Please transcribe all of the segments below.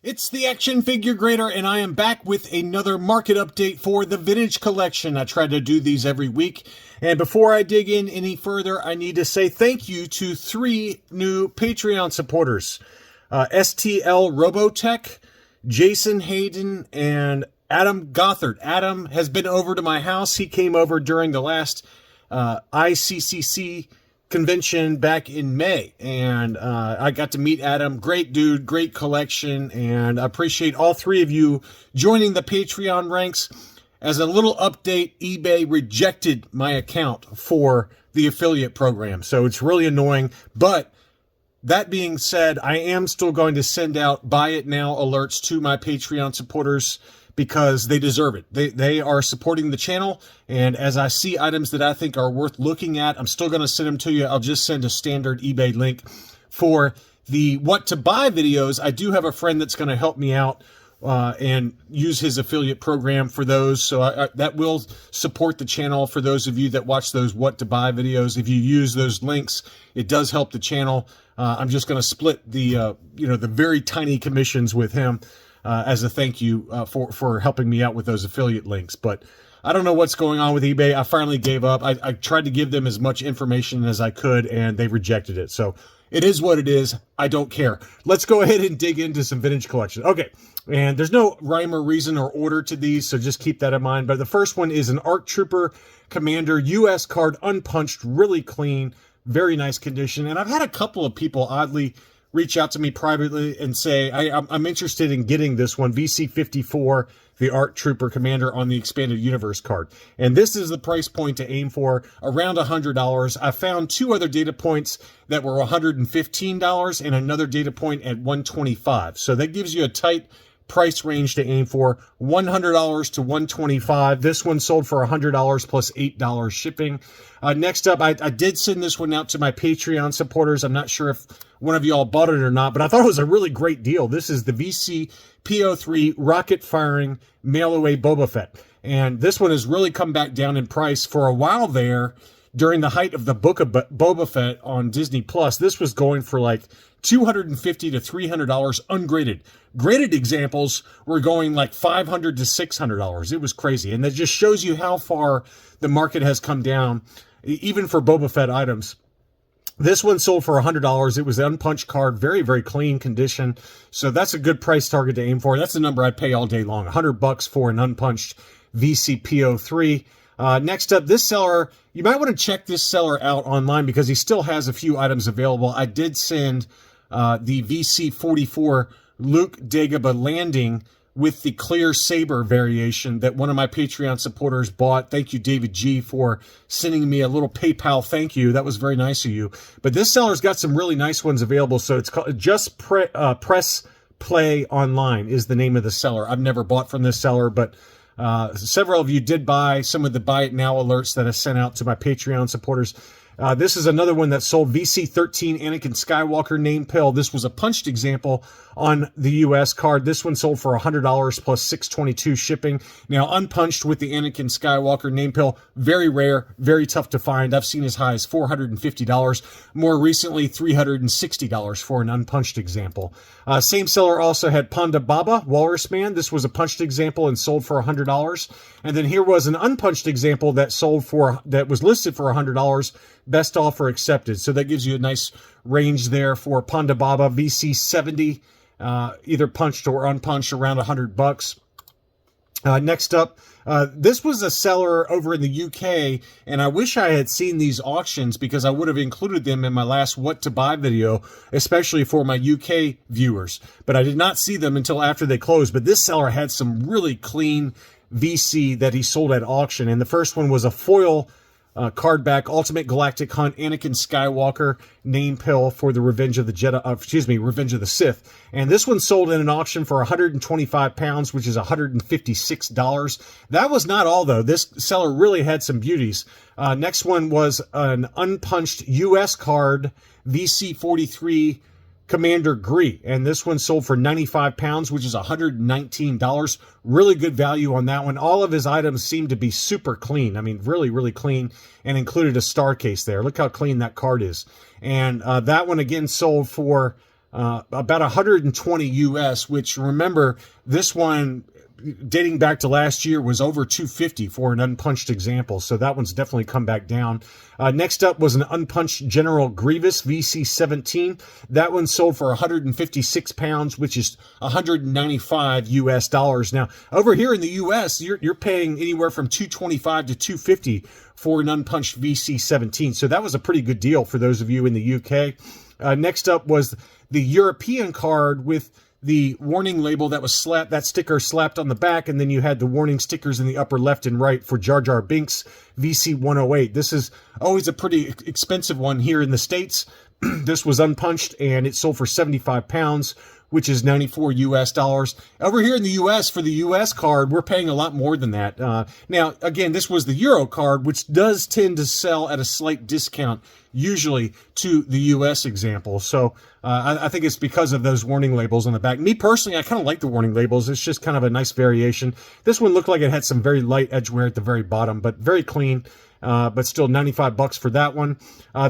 It's the Action Figure Grader, and I am back with another market update for the Vintage Collection. I try to do these every week. And before I dig in any further, I need to say thank you to 3 new Patreon supporters. STL Robotech, Jason Hayden, and Adam Gothard. Adam has been over to my house. He came over during the last ICCC convention back in May, and I got to meet Adam. Great dude, great collection, and I appreciate all 3 of you joining the Patreon ranks. As a little update, eBay rejected my account for the affiliate program, so it's really annoying. But that being said, I am still going to send out buy it now alerts to my Patreon supporters because they deserve it. They are supporting the channel, and as I see items that I think are worth looking at, I'm still going to send them to you. I'll just send a standard eBay link. For the what to buy videos, I do have a friend that's going to help me out and use his affiliate program for those, so that will support the channel for those of you that watch those what to buy videos. If you use those links, it does help the channel. I'm just going to split the the very tiny commissions with him as a thank you for helping me out with those affiliate links. But I don't know what's going on with eBay. I finally gave up. I tried to give them as much information as I could, and they rejected it. So it is what it is. I don't care. Let's go ahead and dig into some vintage collection. Okay, and there's no rhyme or reason or order to these, so just keep that in mind. But the first one is an ARC Trooper Commander US card, unpunched, really clean, very nice condition. And I've had a couple of people oddly reach out to me privately and say, I'm interested in getting this one, VC54, the ARC Trooper Commander on the Expanded Universe card. And this is the price point to aim for, around $100. I found 2 other data points that were $115 and another data point at $125. So that gives you a tight price range to aim for, $100 to $125. This one sold for $100 plus $8 shipping. Next up, I did send this one out to my Patreon supporters. I'm not sure if one of you all bought it or not, but I thought it was a really great deal. This is the VC PO3 rocket firing mail away Boba Fett. And this one has really come back down in price. For a while there, during the height of the Book of Boba Fett on Disney Plus, this was going for like $250 to $300 ungraded. Graded examples were going like $500 to $600. It was crazy. And that just shows you how far the market has come down, even for Boba Fett items. This one sold for $100. It was an unpunched card, very, very clean condition. So that's a good price target to aim for. That's the number I'd pay all day long, $100 for an unpunched VCPO3. Next up, this seller, you might want to check this seller out online because he still has a few items available. I did send the VC44 Luke Dagobah Landing with the clear saber variation that one of my Patreon supporters bought. Thank you, David G, for sending me a little PayPal thank you. That was very nice of you. But this seller's got some really nice ones available. So it's called Just Press Play Online is the name of the seller. I've never bought from this seller, but several of you did buy some of the buy it now alerts that I sent out to my Patreon supporters. This is another one that sold VC13 Anakin Skywalker name pill. This was a punched example on the US card. This one sold for $100 plus $622 shipping. Now, unpunched with the Anakin Skywalker name pill, very rare, very tough to find. I've seen as high as $450. More recently, $360 for an unpunched example. Same seller also had Ponda Baba, Walrus Man. This was a punched example and sold for $100. And then here was an unpunched example that was listed for $100. Best offer accepted. So that gives you a nice range there for Ponda Baba VC70, either punched or unpunched, around $100. Next up, this was a seller over in the UK, and I wish I had seen these auctions because I would have included them in my last what to buy video, especially for my UK viewers. But I did not see them until after they closed. But this seller had some really clean VC that he sold at auction, and the first one was a foil card back Ultimate Galactic Hunt Anakin Skywalker name pill for the Revenge of the Sith. And this one sold in an auction for 125 pounds, which is $156. That was not all, though. This seller really had some beauties. Next one was an unpunched US card VC43 Commander Gree, and this one sold for 95 pounds, which is $119. Really good value on that one. All of his items seem to be super clean. I mean, really, really clean, and included a star case there. Look how clean that card is. And that one again sold for about 120 US, which, remember, this one dating back to last year was over 250 for an unpunched example. So that one's definitely come back down. Next up was an unpunched General Grievous VC17. That one sold for 156 pounds, which is 195 US dollars. Now, over here in the US, you're paying anywhere from 225 to 250 for an unpunched VC17. So that was a pretty good deal for those of you in the UK. Next up was the European card with the warning label that was that sticker slapped on the back, and then you had the warning stickers in the upper left and right for Jar Jar Binks VC108. This is always a pretty expensive one here in the States. This was unpunched, and it sold for 75 pounds, which is 94 US dollars. Over here in the US, for the US card, we're paying a lot more than that. Now, again, this was the Euro card, which does tend to sell at a slight discount, usually, to the US example. So I think it's because of those warning labels on the back. Me personally, I kind of like the warning labels. It's just kind of a nice variation. This one looked like it had some very light edge wear at the very bottom, but very clean. But still $95 for that one.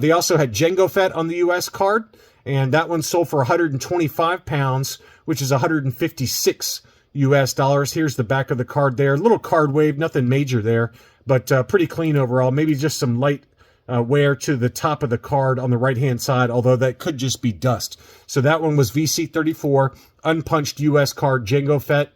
They also had Jango Fett on the US card, and that one sold for 125 pounds, which is 156 US dollars. Here's the back of the card there. Little card wave, nothing major there, but pretty clean overall. Maybe just some light wear to the top of the card on the right-hand side, although that could just be dust. So that one was VC34, unpunched US card, Jango Fett.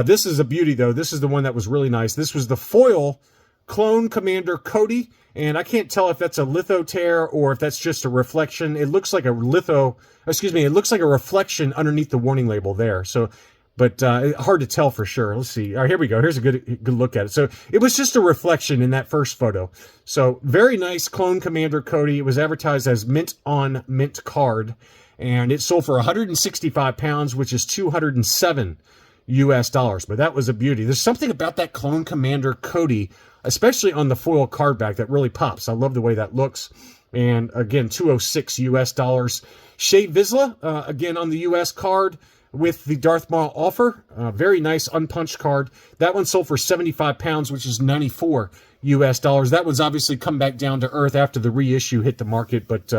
This is a beauty, though. This is the one that was really nice. This was the foil Clone Commander Cody, and I can't tell if that's a litho tear or if that's just a reflection. It looks like a it looks like a reflection underneath the warning label there. So, but hard to tell for sure. Let's see. All right, here we go. Here's a good look at it. So it was just a reflection in that first photo. So very nice Clone Commander Cody. It was advertised as mint on mint card, and it sold for 165 pounds, which is 207 US dollars. But that was a beauty. There's something about that Clone Commander Cody, especially on the foil card back, that really pops. I love the way that looks. And again, 206 US dollars. Shea Vizsla, again on the US card with the Darth Maul offer. Very nice unpunched card. That one sold for 75 pounds, which is 94 US dollars. That one's obviously come back down to earth after the reissue hit the market. But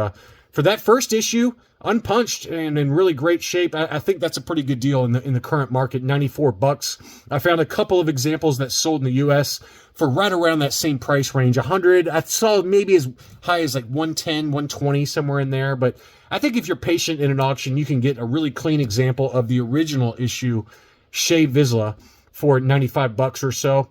for that first issue, unpunched and in really great shape, I think that's a pretty good deal in the current market. $94. I found a couple of examples that sold in the US for right around that same price range. 100. I saw maybe as high as like 110, 120, somewhere in there. But I think if you're patient in an auction, you can get a really clean example of the original issue Shea Vizsla for $95 or so.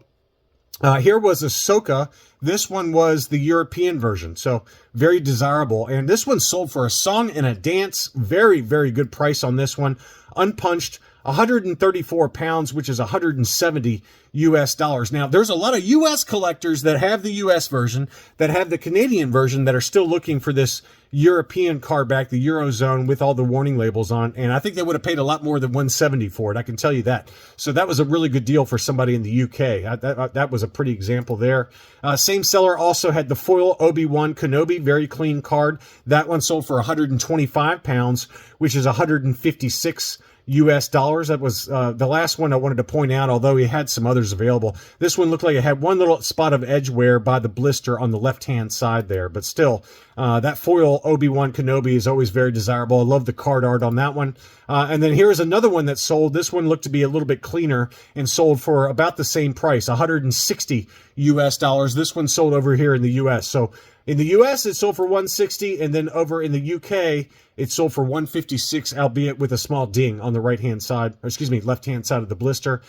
Here was Ahsoka. This one was the European version, so very desirable. And this one sold for a song and a dance. Very, very good price on this one. Unpunched, 134 pounds, which is 170 US dollars. Now, there's a lot of US collectors that have the US version, that have the Canadian version, that are still looking for this European card back, the Eurozone, with all the warning labels on. And I think they would have paid a lot more than 170 for it, I can tell you that. So that was a really good deal for somebody in the UK. That was a pretty example there. Same seller also had the foil Obi-Wan Kenobi, very clean card. That one sold for 125 pounds, which is 156 US dollars. That was the last one I wanted to point out, although he had some others available. This one looked like it had one little spot of edge wear by the blister on the left-hand side there, but still, that foil Obi-Wan Kenobi is always very desirable. I love the card art on that one. And then here's another one that sold. This one looked to be a little bit cleaner and sold for about the same price, 160 US dollars. This one sold over here in the US. So in the US, it sold for 160, and then over in the UK, it sold for 156, albeit with a small ding on the right-hand side, or excuse me, left-hand side of the blister.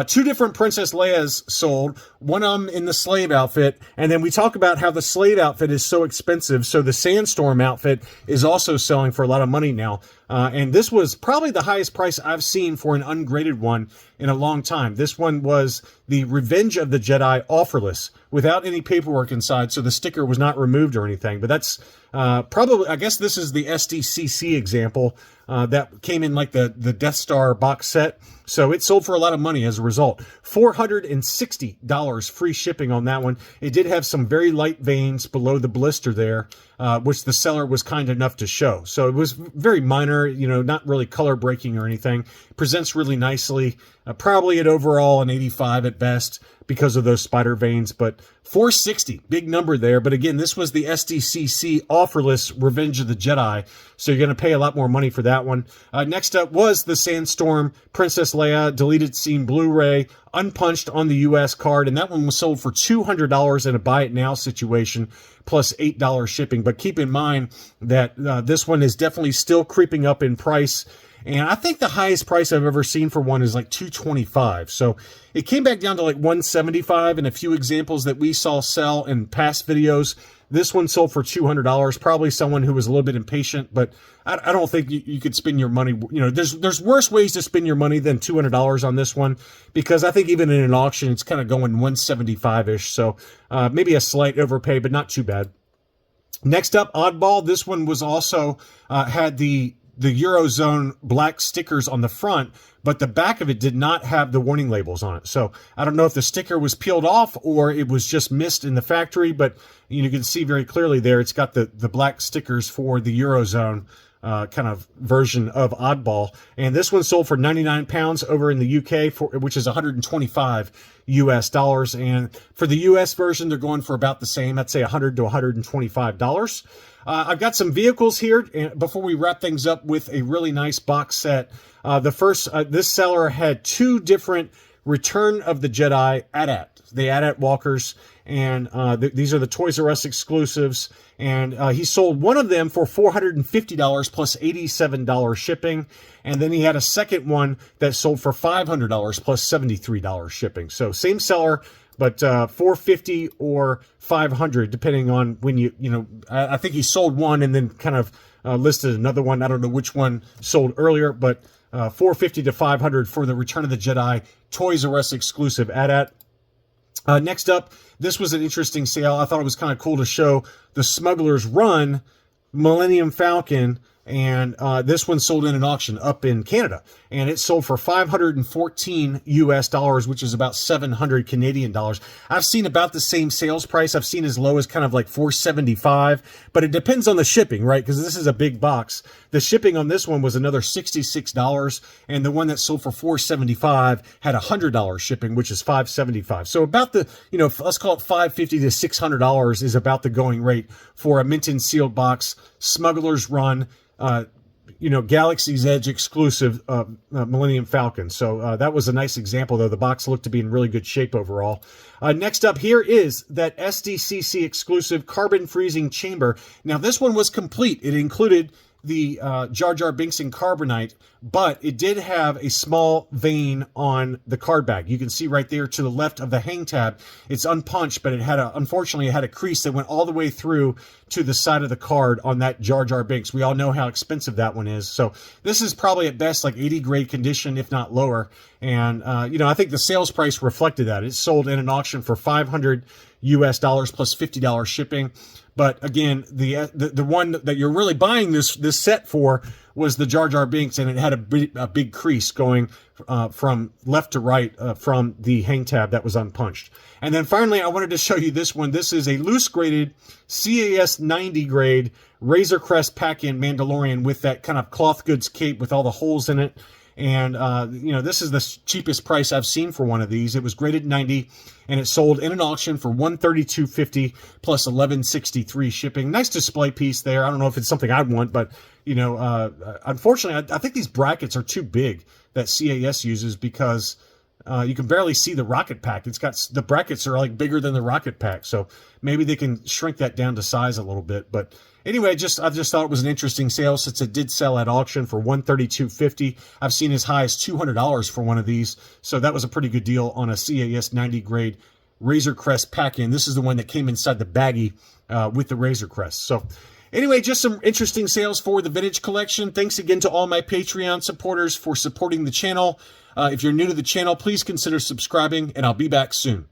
Two different Princess Leia's sold, one of them in the slave outfit, and then we talk about how the slave outfit is so expensive, so the Sandstorm outfit is also selling for a lot of money now. And this was probably the highest price I've seen for an ungraded one in a long time. This one was the Revenge of the Jedi offerless, without any paperwork inside, so the sticker was not removed or anything. But that's probably, I guess this is the SDCC example that came in like the Death Star box set. So it sold for a lot of money as a result. $460 free shipping on that one. It did have some very light veins below the blister there, which the seller was kind enough to show. So it was very minor, not really color breaking or anything. Presents really nicely. Probably at overall an 85 at best because of those spider veins, but $460, big number there. But again, this was the SDCC offerless Revenge of the Jedi, so you're going to pay a lot more money for that that one. Next up was the Sandstorm Princess Leia Deleted Scene Blu-ray, unpunched on the U.S. card, and that one was sold for $200 in a buy it now situation, plus $8 shipping. But keep in mind that this one is definitely still creeping up in price. And I think the highest price I've ever seen for one is like $225. So it came back down to like $175 in a few examples that we saw sell in past videos. This one sold for $200. Probably someone who was a little bit impatient, but I don't think you could spend your money. You know, there's worse ways to spend your money than $200 on this one, because I think even in an auction, it's kind of going 175-ish. So maybe a slight overpay, but not too bad. Next up, Oddball. This one was also had the Eurozone black stickers on the front, but the back of it did not have the warning labels on it. So I don't know if the sticker was peeled off or it was just missed in the factory, but you can see very clearly there it's got the black stickers for the Eurozone kind of version of Oddball. And this one sold for 99 pounds over in the UK, which is 125 US dollars. And for the US version, they're going for about the same. I'd say $100 to $125. I've got some vehicles here before we wrap things up with a really nice box set. The first, this seller had two different Return of the Jedi the AT-AT walkers, and these are the Toys R Us exclusives. And he sold one of them for $450 plus $87 shipping. And then he had a second one that sold for $500 plus $73 shipping. So same seller, but $450 or $500, depending on when you know, I think he sold one and then kind of listed another one. I don't know which one sold earlier, but $450 to $500 for the Return of the Jedi Toys R Us exclusive AT-AT. Next up, this was an interesting sale. I thought it was kind of cool to show the Smuggler's Run Millennium Falcon. And this one sold in an auction up in Canada, and it sold for $514 US dollars, which is about 700 Canadian dollars. I've seen about the same sales price. I've seen as low as kind of like $475, but it depends on the shipping, right? Because this is a big box. The shipping on this one was another $66, and the one that sold for $475 had $100 shipping, which is $575. So about the, you know, let's call it $550 to $600 is about the going rate for a mint and sealed box Smuggler's Run, you know, Galaxy's Edge exclusive Millennium Falcon. So that was a nice example, though. The box looked to be in really good shape overall. Next up here is that SDCC exclusive Carbon Freezing Chamber. Now, this one was complete. It included the Jar Jar Binks and Carbonite, but it did have a small vein on the card bag. You can see right there to the left of the hang tab. It's unpunched, but it had unfortunately, it had a crease that went all the way through to the side of the card on that Jar Jar Binks. We all know how expensive that one is. So this is probably at best like 80 grade condition, if not lower. And, you know, I think the sales price reflected that. It sold in an auction for $500 US dollars plus $50 shipping. But again, the one that you're really buying this set for was the Jar Jar Binks, and it had a big crease going from left to right from the hang tab that was unpunched. And then finally, I wanted to show you this one. This is a loose graded CAS 90 grade Razor Crest pack-in Mandalorian with that kind of cloth goods cape with all the holes in it. And, you know, this is the cheapest price I've seen for one of these. It was graded 90, and it sold in an auction for $132.50 plus $11.63 shipping. Nice display piece there. I don't know if it's something I'd want, but, you know, unfortunately, I think these brackets are too big that CAS uses, because you can barely see the rocket pack. It's got, the brackets are like bigger than the rocket pack. So maybe they can shrink that down to size a little bit. But anyway, I just thought it was an interesting sale, since it did sell at auction for $132.50. I've seen as high as $200 for one of these. So that was a pretty good deal on a CAS 90 grade Razor Crest pack-in. This is the one that came inside the baggie with the Razor Crest. So anyway, just some interesting sales for the vintage collection. Thanks again to all my Patreon supporters for supporting the channel. If you're new to the channel, please consider subscribing, and I'll be back soon.